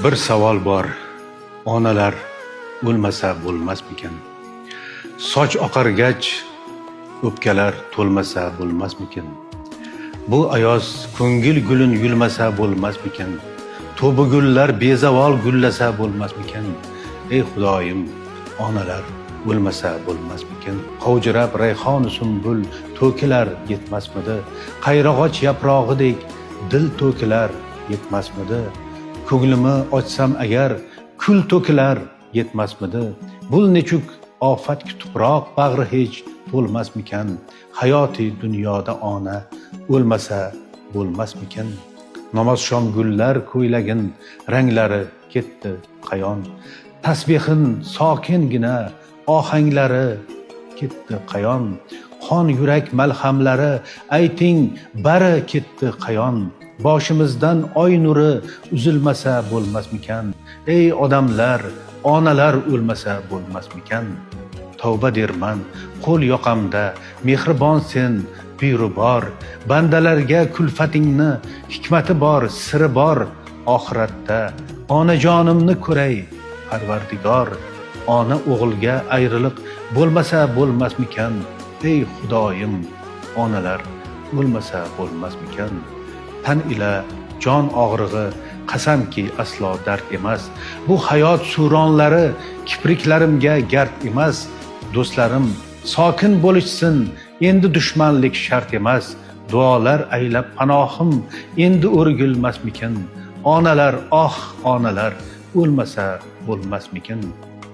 Bir savol bor. Onalar o'lmasa bo'lmasmikan? Soch oqargach o'pkalar to'lmasa bo'lmasmikan? Bu ayoz ko'ngil gulin yulmasa bo'lmasmikan? To'bi gullar bezavol gullasa bo'lmasmikan? Ey Xudoyim, onalar o'lmasa bo'lmasmikan? Qovjirab rayhon sumbul to'kilar yetmasmidi? Qayrag'och yaprog'idek dil to'kilar yetmasmidi? Ko'nglimi ochsam agar kul to'kilar yetmasmidi? Bul nechuk ofat tuproq bag'ri hech to'lmasmikan? Hayoti dunyoda ona o'lmasa bo'lmasmikan? Namoz shom gullar ko'ylagin ranglari ketdi qayon? Tasbehin sokingina ohanglari ketdi qayon? Qon yurak malhamlari ayting bari ketdi qayon? Boshimizdan oy nuri uzilmasa bo'lmasmikan? Ey odamlar, onalar o'lmasa bo'lmasmikan? Tavba derman qo'l yoqamda, mehribon sen buyru bor. Bandalarga kulfatingni hikmati bor, siri bor oxiratda. Onajonimni ko'ray Parvardigor. Ona o'g'ilga ayriliq bo'lmasa bo'lmasmikan? Ey Xudoyim, onalar o'lmasa bo'lmasmikan? Tan ila jon og'rig'i qasamki aslo dard emas. Bu hayot suronlari kipriklarimga gard emas. Do'stlarim sokin bo'lishsin, endi dushmanlik shart emas. Duolar aylab panohim endi o'rgilmasmikan? Onalar, oh onalar o'lmasa bo'lmasmikan?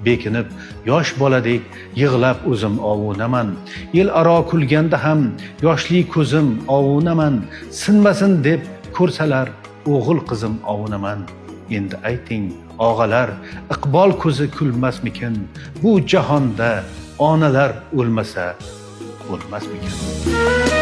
Bekinib yosh boladek yig'lab o'zim ovunaman. El aro kulganda ham yoshli ko'zim ovunaman. Sinmasin deb ko'rsalar o'g'il qizim ovunaman. Endi ayting og'alar, iqbol ko'zi kulmasmikan? Bu jahonda onalar o'lmasa bo'lmasmikan?